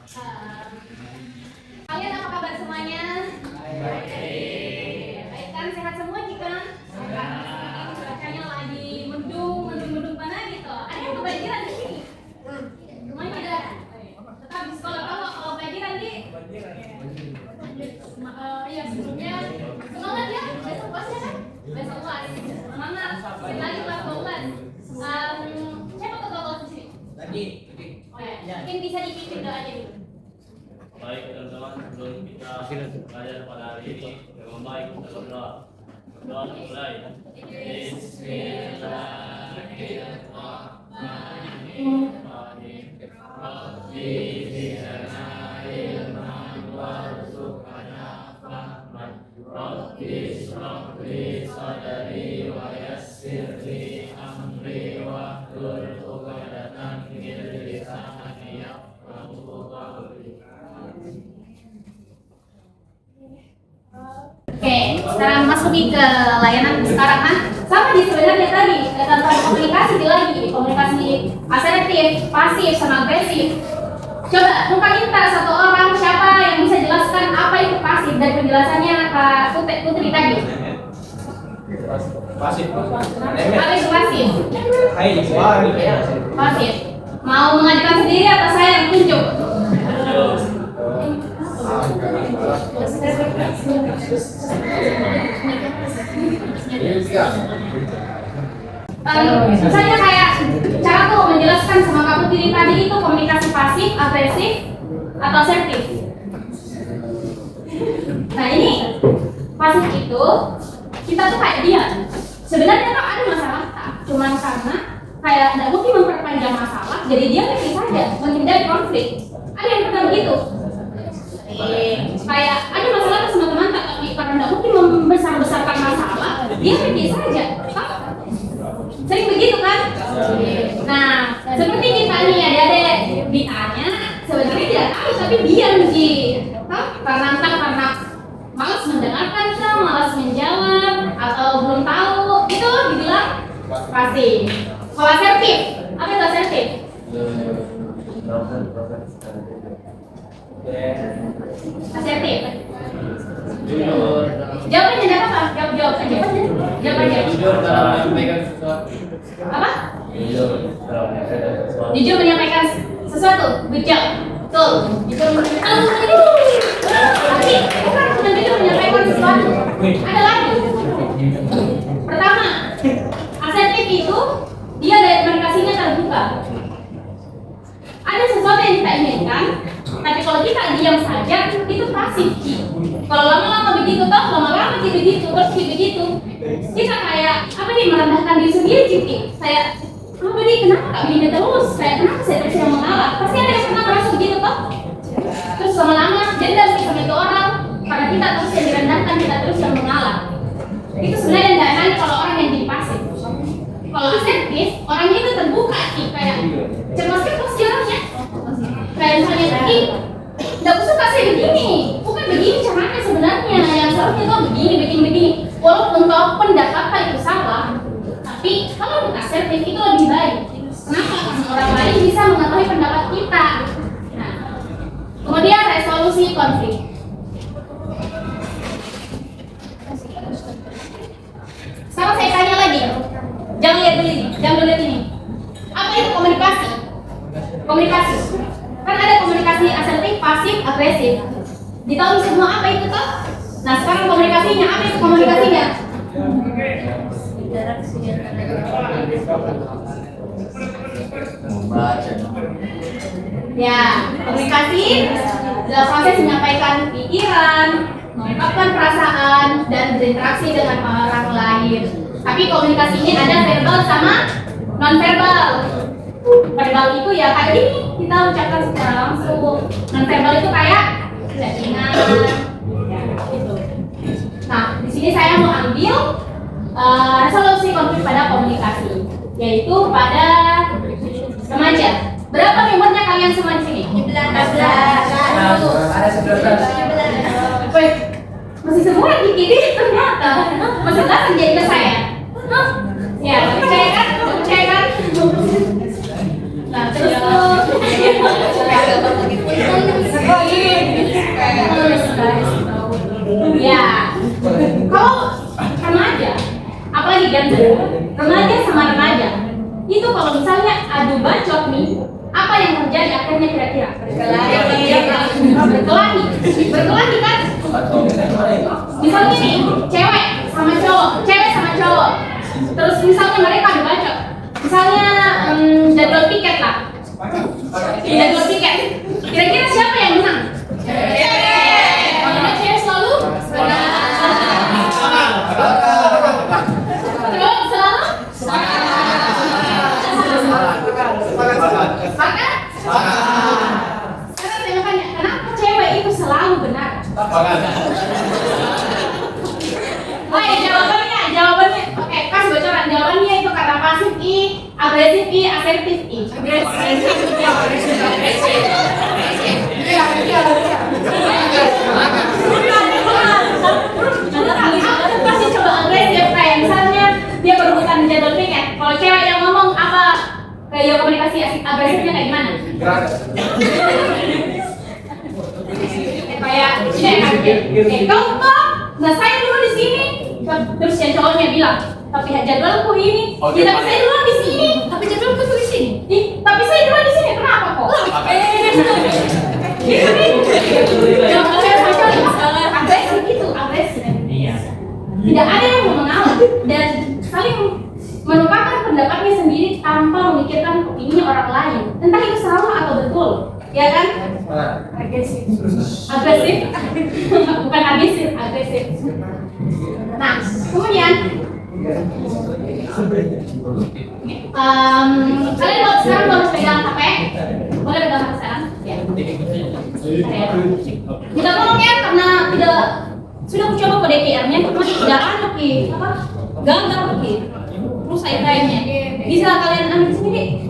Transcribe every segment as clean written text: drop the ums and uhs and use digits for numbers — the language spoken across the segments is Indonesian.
Kalian apa kabar semuanya? Baik kan? Sehat semua jika? Cuacanya lagi mendung mana gitu. Ada yang kebanjiran di sini? Semuanya ada. Tetap di sekolah kalau kebanjiran di? Iya sebelumnya semangat ya. Besok UAS ya kan? Besok UAS. Semangat. Sekali lagi kelas 12. Siapa ketua kelas di sini? Tadi. Oh ya. Mungkin bisa dipimpin doanya dulu. Baik teman-teman, sebelum kita belajar pada hari ini, yang baik kita berdoa. Berdoa mulai. Bismillahirrahmanirrahim. Rabbi zidna ilman warzuqna fahman. Rabbi ishrah li sadri wa yassir li amri wahlul 'uqdatam min lisani yafqahu qawli. Oke, sekarang masuki ke layanan sekarang kan sama di sebenarnya tadi tentang komunikasi lagi komunikasi asertif, pasif, sama agresif. Coba numpangin satu orang siapa yang bisa jelaskan apa itu pasif dan penjelasannya Kak Putri tadi. Pasif. Apa itu pasif? Pasif. Mau mengajukan sendiri atau saya yang tunjuk? Misalnya kayak cara tuh menjelaskan sama Kak Putri tadi itu komunikasi pasif, agresif, atau asertif. Nah ini pasif itu kita tuh kayak dia. Sebenarnya tuh ada masalah, cuman karena kayak nggak mungkin memperpanjang masalah, jadi dia pergi saja menghindari konflik. Ada yang pernah begitu? Kayak ada masalah sama teman tapi karena nggak mungkin membesar-besarkan masalah, dia pergi saja. Sering begitu kan? Nah, seperti kita nih adik-adik ditanya, sebenarnya tidak tahu tapi diam karena malas mendengarkan kita, malas menjawab atau belum tahu, itu dibilang pasif. Kalau asertif, apa itu asertif? Asertif. Jawabannya apa? Jawab aja. Jujur dalam menyampaikan sesuatu. Apa? Jujur menyampaikan sesuatu. Jujur menyampaikan sesuatu. Good job. Betul. Jujur menyampaikan tapi bukan cuma jujur menyampaikan sesuatu. Ada lagi. Pertama, asertif itu dia dari komunikasinya terbuka. Ada sesuatu yang kita inginkan, tapi kalau kita diam saja itu pasif. Kalau lama-lama begitu lama-lama begitu terus begitu, kita kayak apa nih merendahkan diri sendiri Citi. Saya apa nih kenapa kak begini terus? Kenapa saya terus yang mengalah? Pasti ada yang pernah merasa begitu toh. Terus lama-lama dendam sama itu orang karena kita terus yang direndahkan, kita terus yang mengalah. Itu sebenarnya tidak enak kalau orang yang jadi pasif. Kalau asertif, orangnya itu terbuka sih kayak cermaskan pasti orangnya. Kayak misalnya tadi, nggak usah kasih begini, bukan begini caranya sebenarnya. Yang seharusnya tuh begini. Walaupun kau pendapatnya itu salah, tapi kalau kita asertif itu lebih baik. Kenapa? Karena orang lain bisa mengetahui pendapat kita. Nah, kemudian resolusi konflik. Sekarang saya tanya lagi, jangan lihat ini. Apa itu komunikasi? Komunikasi. Kan ada komunikasi asertif, pasif, agresif. Ditahu semua apa itu toh? Nah sekarang komunikasinya, apa itu komunikasinya? Ya, komunikasi dalam proses menyampaikan pikiran, mengungkapkan perasaan, dan berinteraksi dengan orang lain. Tapi komunikasi ini ada verbal sama non-verbal. Verbal itu ya kayak ini kita ucapkan secara langsung. Non-verbal itu kayak tidak ingat, ya gitu. Nah di sini saya mau ambil resolusi konflik pada komunikasi, yaitu pada remaja. Berapa membernya kalian semua di sini? 11. Ada 11. Masih semua gini ternyata. Masih nggak menjadi ke saya. Ya, percaya kan? Nah, terus kan? Remaja sama remaja. Itu kalau misalnya adu bacot nih, apa yang terjadi akhirnya kira-kira? Berkelahi kan? Misalnya nih, cewek sama cowok. Terus misalnya mereka adu bacot. Misalnya jadwal tiket lah. Jadwal tiket. Kira-kira siapa yang menang? Karena cewek selalu benar. Terus selalu sepakat? Sekarang saya tanya, kenapa cewek itu selalu benar? Oh ya, jawabannya. Oke, kasih bocoran. Jawabannya itu kata pasif I, agresif I, asertif I. Aku pasti coba agresif, kayak misalnya dia berebutan jadwal tiket. Kalau cewek yang ngomong apa, kayak komunikasi agresifnya kayak gimana? Kayak kau selesai dulu di sini. Terus yang cowoknya bilang, tapi jadwalku ini. Tapi saya duluan di sini. Tapi jadwalku tuh di sini. Tapi saya duluan di sini. Kenapa kok? Agresif itu, agresif. Tidak ada yang mau mengalah dan saling menukarkan pendapatnya sendiri tanpa memikirkan opini orang lain. Entah itu salah atau betul, ya kan? Agresif. Bukan agresif. Nah, kemudian kalian sekarang boleh pegang HP? Boleh pegang HP sekarang? Ya. Tidak tolong ya, karena tidak sudah aku coba kode QR-nya, cuma tidak ada apa? Gagal terus saya tanya, bisa kalian ambil sendiri?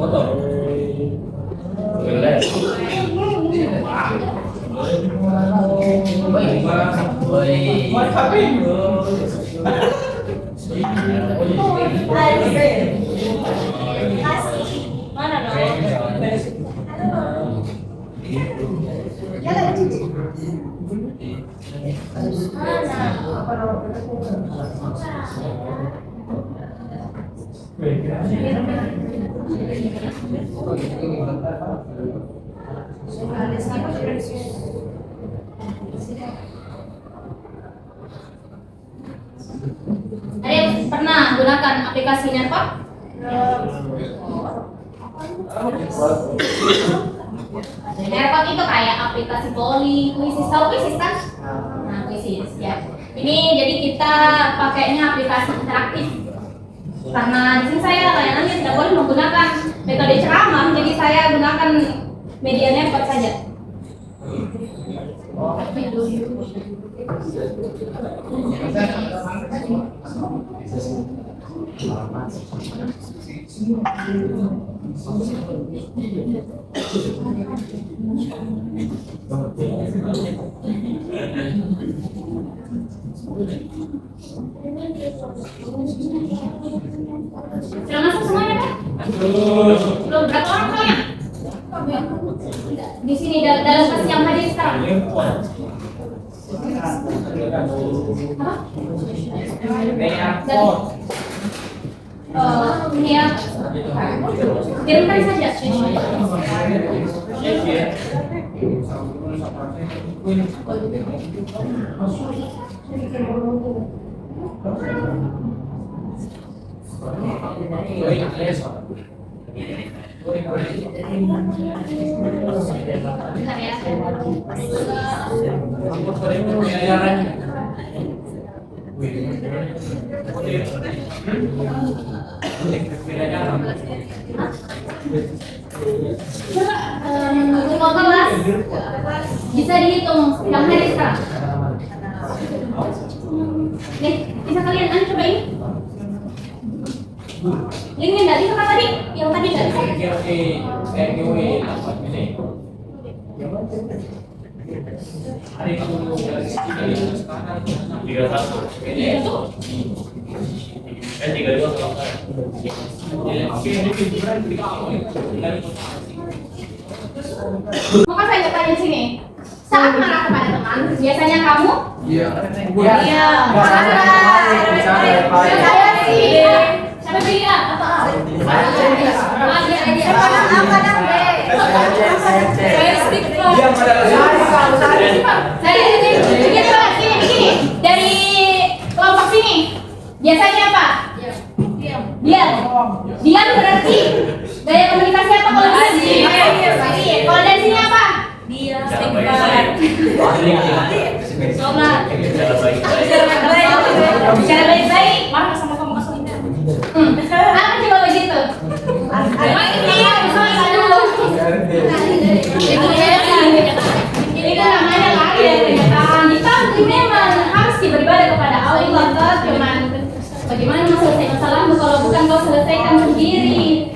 Mana dong? Ada yang pernah gunakan aplikasi Nerpak? Nerpak itu kayak aplikasi poli, kuisis, tahu kuisis kan? Nah, kuisis ya. Ini jadi kita pakainya aplikasi interaktif. Karena di sini saya layanannya tidak boleh menggunakan metode ceramah, jadi saya gunakan media Nerpak saja. Sudah masuk semuanya kan? Belum, berapa orang kalian? Di sini dalam kelas yang hadir sekarang. Ini ya. Kirimkan saja. Bentar ya. Kelas bisa dihitung yang hari sekarang. Nih, bisa kalian coba ini. Linknya nggak bisa kan tadi? Yang tadi nggak bisa. Maka saya tanya di sini. Saat marah kepada teman, biasanya kamu? Iya. Iya. Siapa pilih A? Apa A? Gini. Dari kelompok sini biasanya apa? Diam. Diam berarti gaya komunikasi apa kalau dari sini? Kalau dari sini apa? Diam. Sholat. Bicara baik-baik. Marah sama kamu aslinya. Apa coba begitu? Itu namanya lari dari kenyataan. Kita memang harus beribadah kepada Allah. Cuman bagaimana selesai masalahmu kalau bukan kau selesaikan sendiri?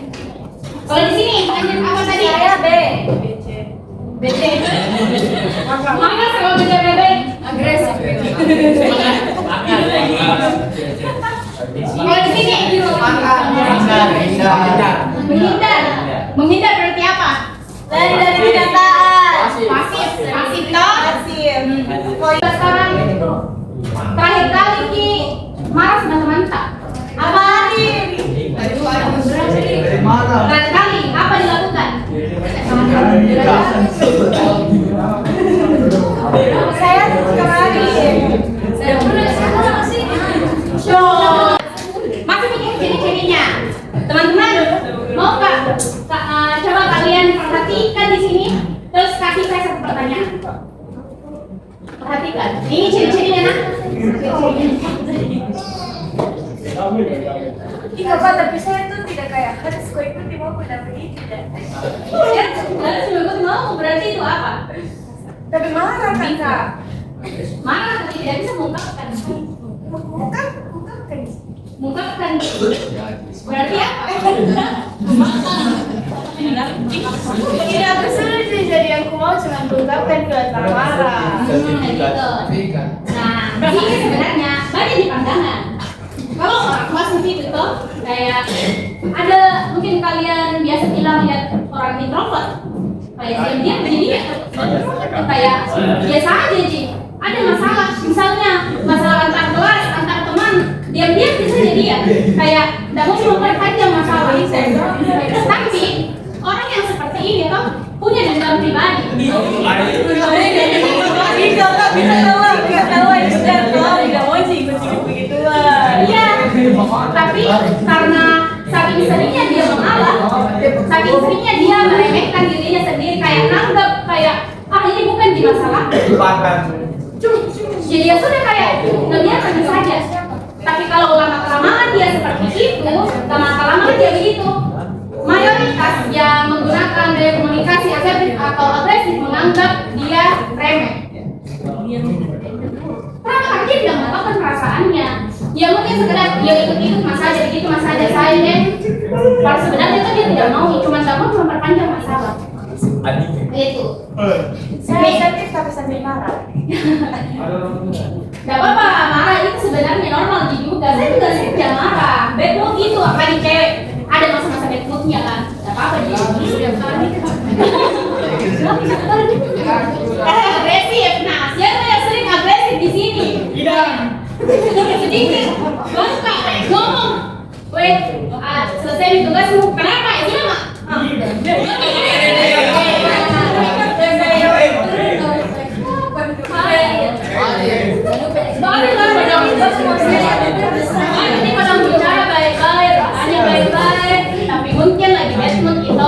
Kalau di sini lanjut apa tadi? Saya B. BC. Mana sama BC agresif. Kalau di sini menghindar. Menghindar berarti apa? Lari dari kenyataan. Pasif toh? Pasif. Sekarang terakhir kali Ki marah sama teman tak? Apa lagi? Terakhir kali apa dilakukan? Saya kembali. Saya masih mikir ciri-cirinya. Teman-teman, mau Kak? Coba kalian perhatikan di sini. Terus kasih saya satu pertanyaan. Perhatikan. Ini ciri-cirinya nak. Iya Pak, tapi saya tuh tidak kayak harus kau ikuti mau dan begitu dan. Ya, harus mengikut mau berarti itu apa? Tapi marah kan Kak? Marah tapi tidak bisa mengungkapkan. Mengungkapkan. Berarti apa? Tidak bersulit sih, jadi aku mau cuma mengungkapkan kelihatan marah. Gitu. Nah, ini sebenarnya banyak di pandangan. Kalau orang tua seperti itu kayak ada mungkin kalian biasa bilang lihat orang introvert kayak diam-diam jadi dia kayak biasa aja sih. Ada masalah misalnya masalah antar kelas antar teman diam-diam bisa jadi dia kayak tidak mau memperpanjang masalah itu. Tapi orang yang seperti ini tuh punya dendam pribadi. Iya, tapi karena saking seringnya dia mengalah, saking seringnya dia meremehkan dirinya sendiri, kayak nanggap kayak ini bukan di masalah. Jadi ya sudah kayak ngebiarkan saja. Tapi kalau lama-kelamaan dia seperti itu, lama-kelamaan dia begitu. Mayoritas yang menggunakan gaya komunikasi asertif atau agresif menganggap dia remeh. Karena dia tidak mengatakan perasaannya. Ya mungkin sekedar dia ikut-ikut mas aja begitu mas aja silent. Kalau sebenarnya itu dia tidak mau, cuma tidak mau memperpanjang masalah. Itu. Saya asertif tapi sambil marah. Gak apa-apa, marah itu sebenarnya normal juga. Saya juga sering marah. Bad mood gitu, apa di cewek ada masa-masa bad moodnya kan. Gak apa-apa dia. Agresif. Nah, siapa yang sering agresif di sini? Sedikit. Ngomong. Weh, selesai tugasmu. Kenapa? Itu nama. Nanti kalau bicara baik-baik, hanya baik-baik, tapi mungkin lagi bad mood gitu.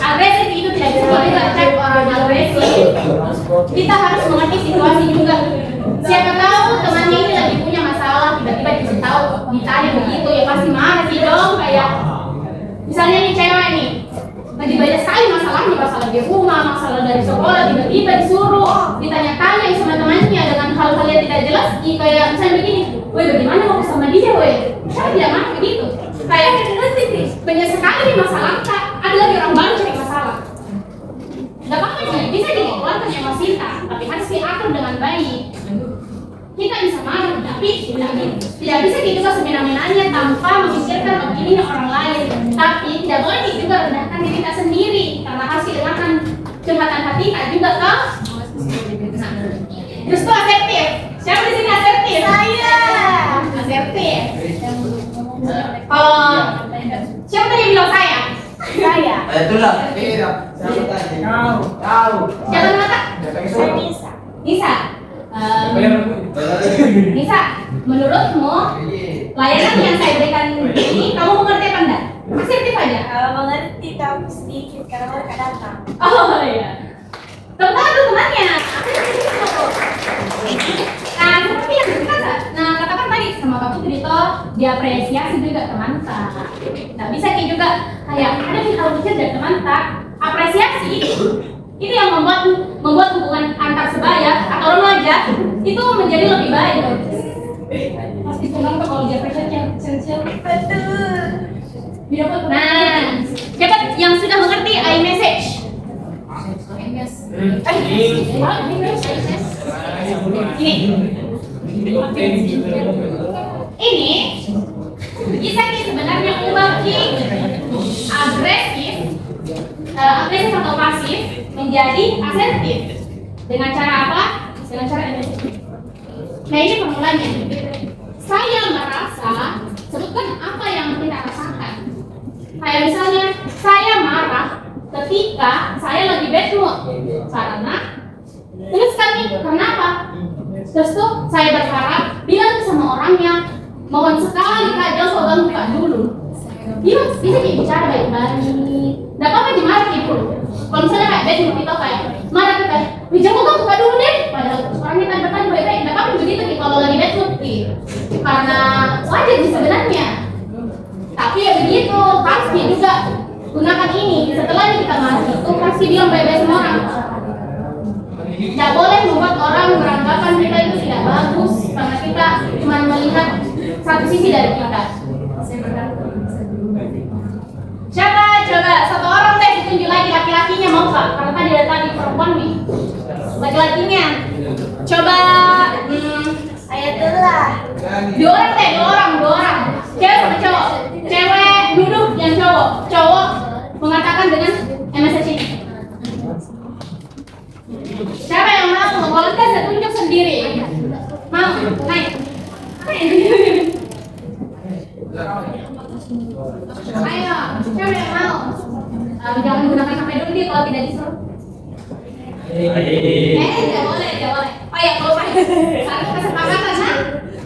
Agresif itu tidak bisa dilacak orang agresif. Kita harus mengerti situasi juga. Siapa tahu temannya ini lagi punya masalah, tiba-tiba dikasih tahu, ditanya begitu ya pasti marah sih dong. Kayak misalnya nih cewek nih, lagi banyak sekali masalahnya, masalah di rumah, masalah dari sekolah, tiba-tiba disuruh ditanya-tanya sama temannya dengan hal-hal yang tidak jelas. Kayak misalnya begini, woi bagaimana mau sama dia, woi? Saya tidak mau begitu. Kayak banyak sekali nih masalah, ada lagi orang baru cari masalah. Gak apa-apa sih, bisa dikeluarkan emosi tapi harus diatur dengan baik. Kita bisa marah, tapi tidak bisa dicoba semena-menanya tanpa memikirkan opini orang lain. Tapi tidak boleh juga rendahkan diri kita sendiri, karena harus didengarkan curhatan hati kita juga toh. Justru asertif. Siapa di sini asertif? Saya. Asertif. Kalau siapa tadi yang bilang saya? Saya. Itulah. Tidak. Siapa tadi? Kau. Jangan mata. Saya bisa. Nisa. Nisa, menurutmu layanan yang saya berikan ini kamu mengerti apa enggak? Asertif aja. Mengerti tapi sedikit karena mereka datang. Oh iya. Tentang temannya. Nah, seperti yang kita katakan tadi sama Pak Putri itu diapresiasi juga teman tak. Nah, bisa kayak juga kayak ada di hal kecil dari teman tak. Apresiasi itu yang membuat hubungan antar sebaya atau remaja itu menjadi lebih baik. Pasti senang tuh kalau diapresiasi yang kecil-kecil. Betul. Nah, siapa yang sudah mengerti iMessage? Ini bisa sebenarnya membagi agresif atau pasif menjadi asertif dengan cara apa? Dengan cara ini. Nah, ini formulanya. Saya merasa, sebutkan apa yang kita rasakan. Kayak misalnya, saya marah ketika saya lagi bad mood karena tuliskan nih, kenapa? Terus tuh saya berharap bilang sama orangnya, mohon sekali Kak, jangan kau ganggu Kak dulu. Bilang, bisa bicara baik-baik. Gak apa-apa dimarah kayak dulu. Kalau misalnya kayak bad mood itu kayak marah kita, jangan kau ganggu Kak dulu deh. Padahal orangnya tanda-tanda baik-baik. Gak apa-apa begitu nih kalau lagi bad mood gitu. Karena wajar sih sebenarnya. Tapi ya begitu, pasti juga gunakan ini. Setelah kita marah itu pasti bilang baik-baik sama orang. Tidak boleh membuat orang beranggapan kita itu tidak bagus karena kita cuma melihat satu sisi dari kita. Siapa? Coba satu orang deh ditunjuk lagi laki-lakinya mau Pak? Karena tadi ada tadi perempuan nih. Laki-lakinya. Coba Saya telah. dua orang. Cewek sama cowok. Cewek duduk yang cowok. Cowok mengatakan dengan MSC ini. Siapa yang mau? Kalau kita saya tunjuk sendiri. Mau? Naik. Ayo, siapa yang mau? Jangan gunakan HP dulu dia kalau tidak disuruh. Tidak boleh. Oh ya, kalau harus kesepakatan,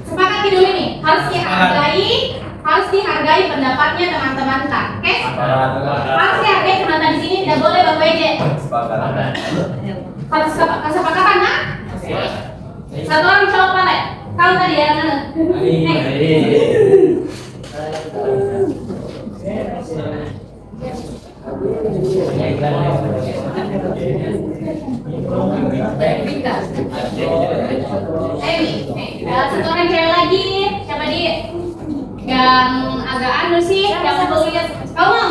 sepakati dulu nih. Harus dihargai pendapatnya teman-teman tak, oke? Harus dihargai teman-teman di sini, tidak boleh Bapak Ije. Harus kesepakatan, nah? Satu orang cowok paling. Kamu tadi yang mana? Satu orang cewek lagi, siapa dia? Yang agak anu sih, yang perlu lihat. Kamu mau?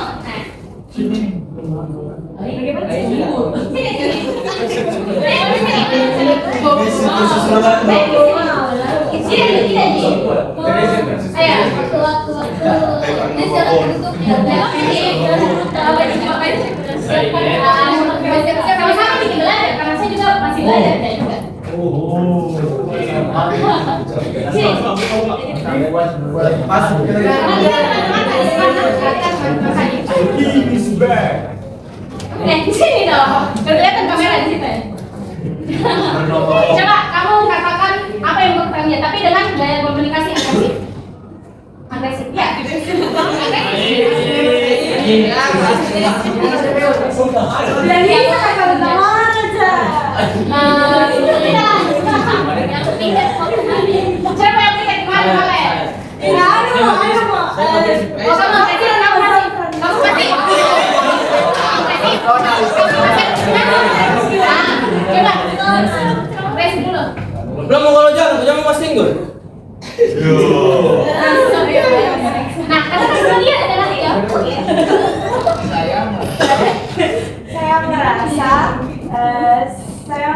Sama-sama bikin belajar, karena saya juga masih belajar juga. Di sini dong, kelihatan kamera di situ. Coba kamu katakan apa yang mau kamu lihat, tapi dengan gaya komunikasi agresif. Agresif, ya. Dan dia kata tentang aja. Siapa yang pikir kemarin boleh? Ayo. Belum mau kalau jangan Mas Tinggul. Nah, katakan dulu dia adalah ya. Saya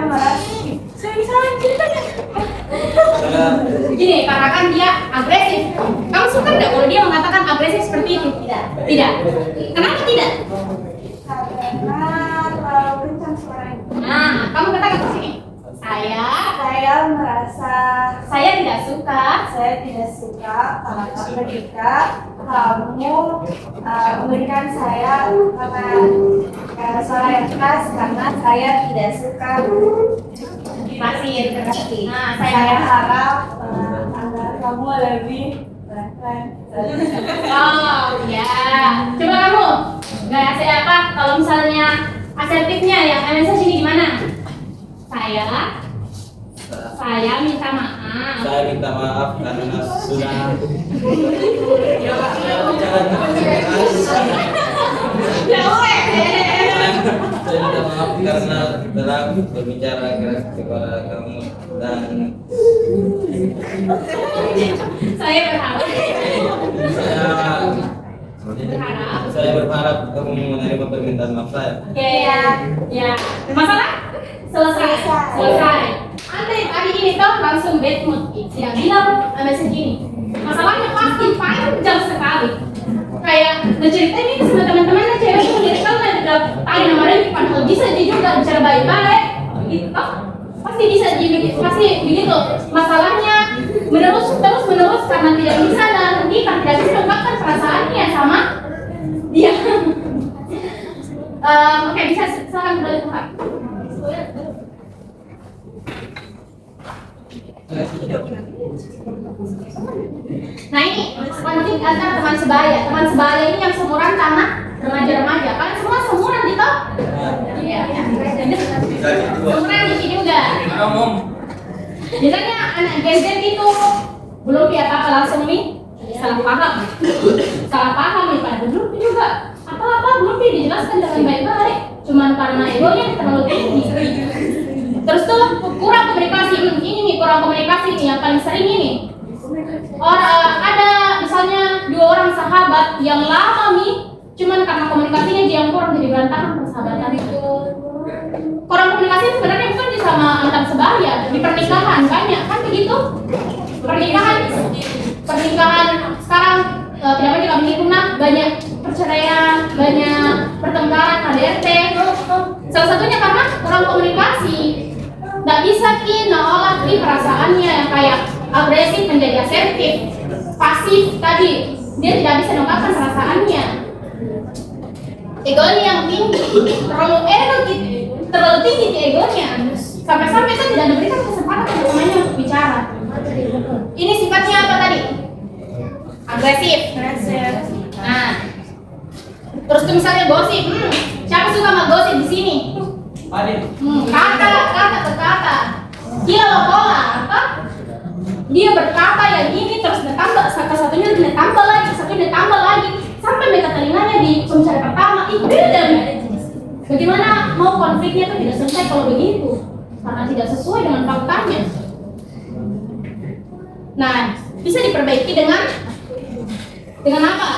merasa saya bisa ceritanya. Gini, karena kan dia agresif. Kamu suka nggak kalau dia mengatakan agresif seperti itu? Tidak. Kenapa tidak? Karena terlalu kencang suaranya. Nah, kamu katakan ke sini. Saya merasa Saya tidak suka. ketika kamu memberikan saya suara yang keras karena saya tidak suka Masih terkasih. Nah, saya harap agar kamu lebih Oh ya, coba kamu nggak asik apa? Kalau misalnya asertifnya yang MSH sini gimana? Saya minta maaf. Saya minta maaf karena sudah saya minta maaf karena telah berbicara keras kepada kamu dan Saya berharap. saya berharap kamu menerima permintaan maaf saya. Oke ya. Masalah? Selesai. Anda tadi ini tuh langsung bad mood. Yang bilang MSH gini. Masalahnya pasti panjang sekali. Kayak ngeceritain ini sama teman-temannya cewek itu dari kalau udah tanya nama dia padahal bisa dia juga bicara baik-baik gitu toh. Pasti bisa pasti begitu. Masalahnya menerus karena tidak bisa dan tidak bisa mengungkapkan perasaannya sama dia. Oke, bisa silakan kembali ke tempat. Nah ini konflik antara teman sebaya. Teman sebaya ini yang seumuran sama remaja-remaja. Kalian semua seumuran gitu? Iya. Seumuran di sini juga. Biasanya anak Gen Z itu belum lihat apa langsung nih salah paham nih pada belum juga apa belum dijelaskan dengan baik-baik. Cuman karena egonya terlalu tinggi. Terus tuh kurang komunikasi. Ini nih kurang komunikasi nih yang paling sering ini. Ada misalnya 2 orang sahabat yang lama nih, cuman karena komunikasinya dia yang kurang jadi berantakan persahabatan itu. Kurang komunikasi sebenarnya bukan di sama antar sebaya, di pernikahan banyak kan begitu. Pernikahan sekarang tidak banyak kami punah, banyak perceraian, banyak pertengkaran, KDRT. Salah satunya karena kurang komunikasi. Nggak bisa nolak perasaannya kayak agresif menjadi asertif, pasif tadi dia tidak bisa mengungkapkan perasaannya. Egonya yang tinggi, terlalu tinggi di egonya, sampai-sampai kan tidak diberikan kesempatan untuk temannya untuk bicara. Ini sifatnya apa tadi? Agresif. Nah, terus tuh misalnya gosip, siapa suka sama gosip di sini? Kata. Dia pola apa? Dia berkata yang ini terus ditambah satunya ditambah lagi, sampai mereka telinganya di pembicaraan pertama. Beda. Bagaimana mau konfliknya itu tidak selesai kalau begitu? Karena tidak sesuai dengan faktanya. Nah, bisa diperbaiki dengan apa?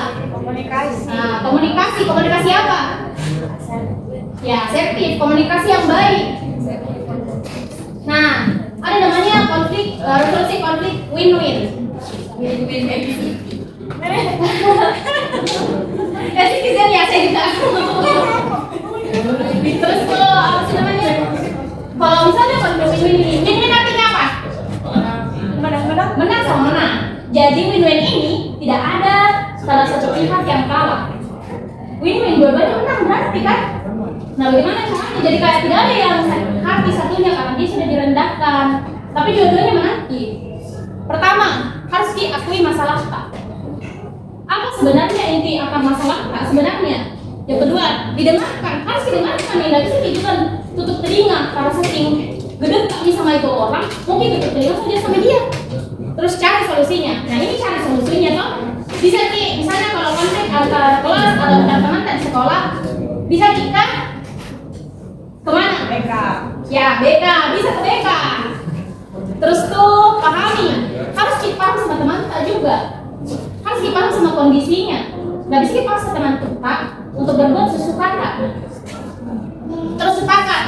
komunikasi. Nah, komunikasi apa? Ya, asertif, komunikasi yang baik. Nah, ada namanya resolusi konflik win-win. Sih bisa ya saya juga. Terus kalau apa sih namanya? Kalau misalnya konflik win-win artinya apa? Menang sama menang. Jadi win-win ini tidak ada salah satu pihak yang kalah. Win-win dua-duanya menang berarti kan? Nah, bagaimana caranya? Jadi kayak tidak ada yang hati satunya karena dia sudah direndahkan, tapi dua-duanya menanti. Pertama, harus diakui masalah tak. Apa sebenarnya inti akar masalah tak sebenarnya? Yang kedua, harus didengarkan. Tidak bisa kita tutup telinga karena saking gedeknya sama itu orang, mungkin tutup telinga saja sama dia. Terus cari solusinya. Nah, ini cari solusinya toh. Bisa misalnya kalau konflik antara kelas atau antar teman di sekolah, bisa kita kemana? BK. Ya, BK, bisa ke BK. Terus tuh pahami, harus dipaham sama teman kita juga. Harus dipaham sama kondisinya. Nggak bisa dipaksa teman kita untuk berbuat sesuka. Terus sepakat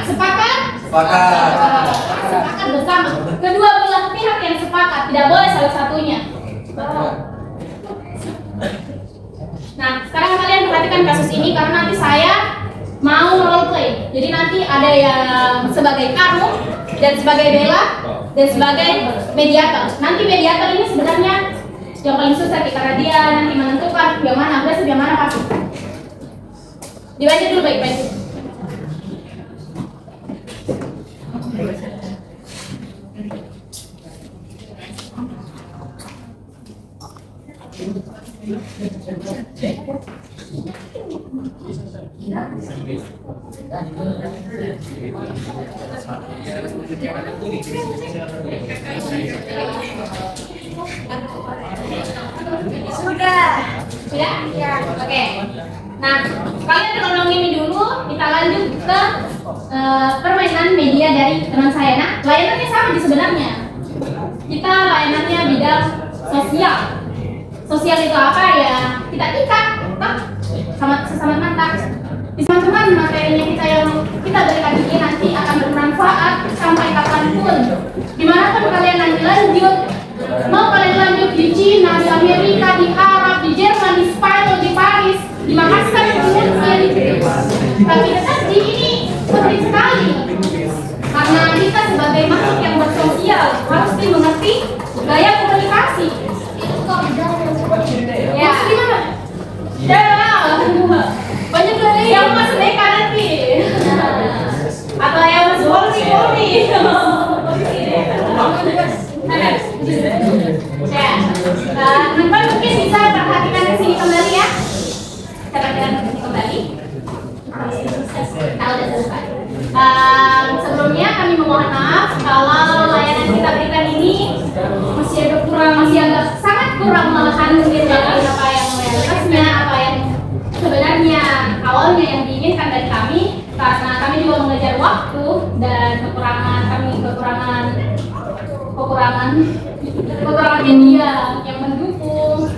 bersama. Kedua belah pihak yang sepakat, tidak boleh salah satunya. Nah, sekarang kalian perhatikan kasus ini karena nanti saya mau role play. Jadi nanti ada yang sebagai Karung, dan sebagai bela dan sebagai mediator. Nanti mediator ini sebenarnya yang paling susah karena dia nanti menentukan yang mana agresif, yang mana pasif. Dibaca dulu baik-baik. Sudah. Sudah? Ya. Oke. Nah, kalian tolong ini dulu, kita lanjut ke permainan media dari teman saya. Nah, layanannya sama di sebenarnya. Kita layanannya bidang sosial. Sosial itu apa ya? Kita ikat, sama sesama mata. Di teman-teman materinya kita berikan ini nanti akan bermanfaat sampai kapanpun. Dimanapun kalian nanti lanjut, mau kalian lanjut di Cina, di Amerika, di Arab, di Jerman, di Spanyol, di Paris, di Makassar, di Murcia, tapi tetap di ini penting sekali karena kita sebagai makhluk yang bersosial harus mengerti gaya komunikasi. Ya, gimana? Ya, banyak dari yang masuk mereka nanti atau yang masuk polri. Ya, teman-teman mungkin bisa perhatikan ke sini kembali ya. Kita perhatikan ke sini kembali. Tahu dan selesai. Sebelumnya kami memohon maaf kalau layanan kita berikan ini masih agak sangat kurang malahan mungkin dari apa yang realitasnya, apa yang sebenarnya awalnya yang diinginkan dari kami, karena kami juga mengejar waktu dan kekurangan media yang mendukung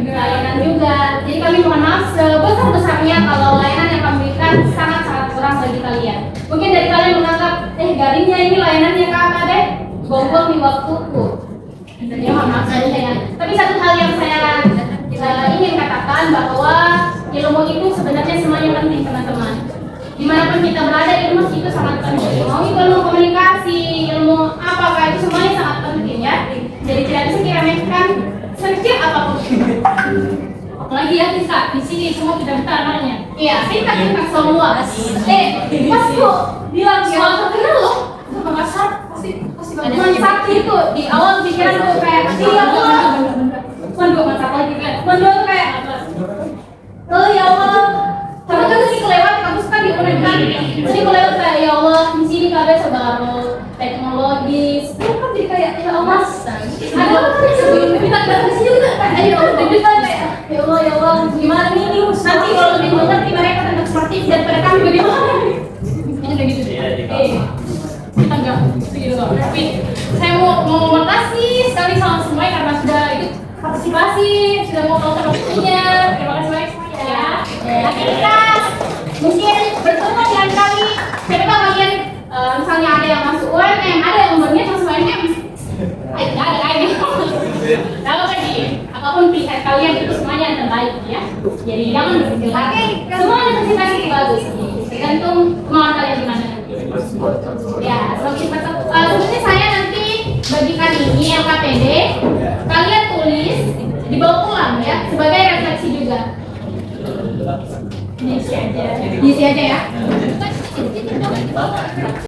layanan juga. Jadi kami mohon maaf sebesar-besarnya kalau layanan yang kami berikan sangat-sangat kurang bagi kalian. Mungkin dari kalian menganggap garingnya ini layanannya kakak deh, buang-buang di waktuku. Ya mohon maaf saya. Tapi satu hal yang saya ingin katakan bahwa ilmu itu sebenarnya semuanya penting teman-teman. Dimanapun kita berada, ilmu itu sangat penting. Mau itu ilmu komunikasi, ilmu apakah itu semuanya sangat penting ya. Jadi tidak bisa diremehkan sekecil apapun. Apalagi ya kita di sini semua tidak bisa namanya. Iya, pintar semua. Pas kok bilang soal terkenal loh, Makassar pasti banget. Sakti itu di awal pikiran tuh kayak iya Allah. Mendua masak lagi kan. Mendua kayak oh ya Allah. Karena kan sih kelewat kampus kan diuraikan. Jadi kelewat kayak ya Allah di sini kabeh sebaru teknologis. Kan jadi kayak ya Allah. Ada apa sih kita dari sini juga kayak ayo kita kayak ya Allah gimana ini nanti kalau lebih mengerti mereka tentang seperti daripada kami bagaimana. Ini kayak gitu. Kita enggak segitu kok. Tapi saya mau makasih sekali sama semuanya karena sudah ikut partisipasi, sudah mau nonton waktunya. Terima kasih banyak semuanya ya. Aktivitas mungkin bertemu dengan kami. Siapa tahu kalian misalnya ada yang masuk UMM, ada yang berniat masuk UMM. Nggak ada kayaknya. Kalau tadi apapun pilihan kalian itu semuanya yang terbaik ya. Jadi jangan berpikir lagi. Semuanya presentasi itu bagus. Tergantung kemauan kalian gimana. Ya, sebenarnya saya nanti bagikan ini LKPD. Kalian tulis dibawa pulang ya sebagai refleksi juga. Diisi aja ya.